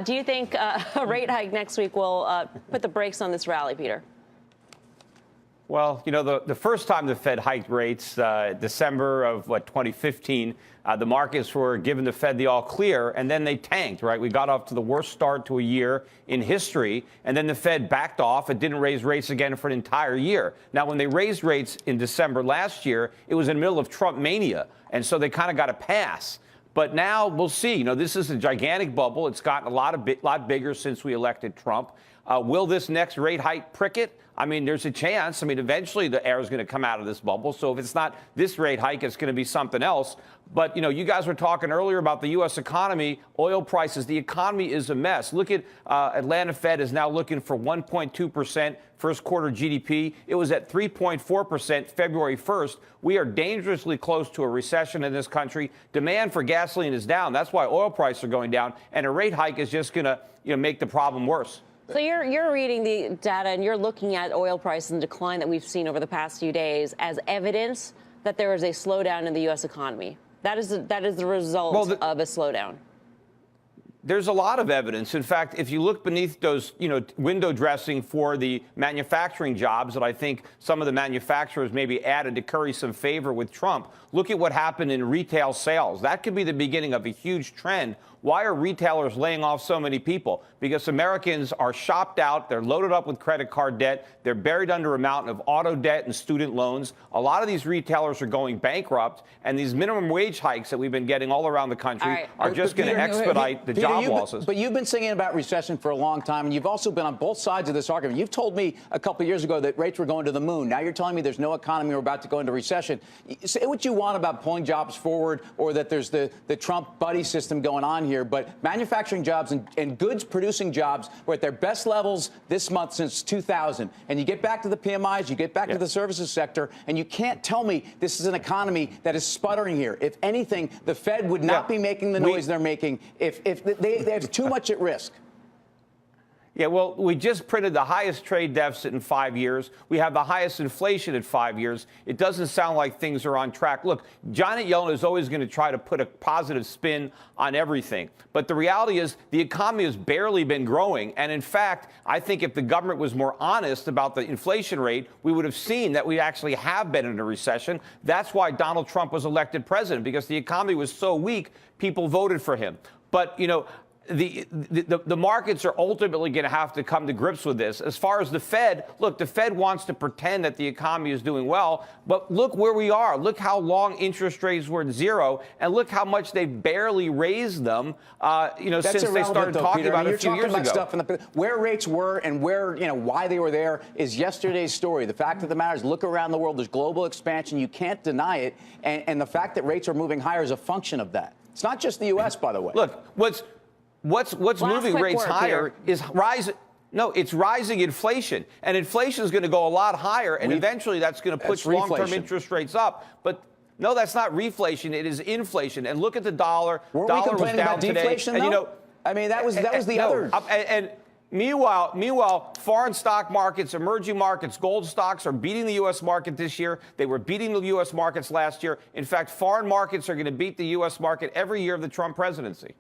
Do you think a rate hike next week will put the brakes on this rally, Peter? Well, you know, the first time the Fed hiked rates, December of 2015, the markets were giving the Fed the all clear, and then they tanked, right? We got off to the worst start to a year in history, and then the Fed backed off and didn't raise rates again for an entire year. Now, when they raised rates in December last year, it was in the middle of Trump mania, and so they kind of got a pass. But now we'll see. You know, this is a gigantic bubble. It's gotten a lot bigger since we elected Trump. Will this next rate hike prick it? I mean, there's a chance. I mean, eventually the air is going to come out of this bubble. So if it's not this rate hike, it's going to be something else. But, you know, you guys were talking earlier about the U.S. economy, oil prices. The economy is a mess. Look at Atlanta Fed is now looking for 1.2% first quarter GDP. It was at 3.4% February 1st. We are dangerously close to a recession in this country. Demand for gasoline is down. That's why oil prices are going down. And a rate hike is just going to, make the problem worse. So you're reading the data and you're looking at oil prices and decline that we've seen over the past few days as evidence that there is a slowdown in the U.S. economy. That is the result of a slowdown. There's a lot of evidence. In fact, if you look beneath those, window dressing for the manufacturing jobs that I think some of the manufacturers maybe added to curry some favor with Trump, look at what happened in retail sales. That could be the beginning of a huge trend. Why are retailers laying off so many people? Because Americans are shopped out. They're loaded up with credit card debt. They're buried under a mountain of auto debt and student loans. A lot of these retailers are going bankrupt, and these minimum wage hikes that we've been getting all around the country are just going to expedite the job losses. But you've been singing about recession for a long time, and you've also been on both sides of this argument. You've told me a couple of years ago that rates were going to the moon. Now you're telling me there's no economy, we're about to go into recession. Say what you want about pulling jobs forward or that there's the Trump buddy system going on here, but manufacturing jobs and goods-producing jobs were at their best levels this month since 2000. And you get back to the PMIs, you get back to the services sector, and you can't tell me this is an economy that is sputtering here. If anything, the Fed would not be making the noise they're making if they have too much at risk. Yeah, well, we just printed the highest trade deficit in 5 years. We have the highest inflation in 5 years. It doesn't sound like things are on track. Look, Janet Yellen is always going to try to put a positive spin on everything. But the reality is the economy has barely been growing. And in fact, I think if the government was more honest about the inflation rate, we would have seen that we actually have been in a recession. That's why Donald Trump was elected president, because the economy was so weak, people voted for him. But, the markets are ultimately going to have to come to grips with this. As far as the Fed, look, the Fed wants to pretend that the economy is doing well, but look where we are. Look how long interest rates were at zero, and look how much they barely raised them, since they started talking about it a few years ago. Stuff where rates were and where, why they were there is yesterday's story. The fact of the matter is, look around the world. There's global expansion. You can't deny it. And the fact that rates are moving higher is a function of that. It's not just the U.S., by the way. Look, What's moving rates higher is rising. No, it's rising inflation, and inflation is going to go a lot higher, and eventually that's going to push long-term interest rates up. But no, that's not reflation; it is inflation. And look at the dollar. Dollar was down today. Deflation, and I mean, that was the other. And meanwhile, foreign stock markets, emerging markets, gold stocks are beating the U.S. market this year. They were beating the U.S. markets last year. In fact, foreign markets are going to beat the U.S. market every year of the Trump presidency.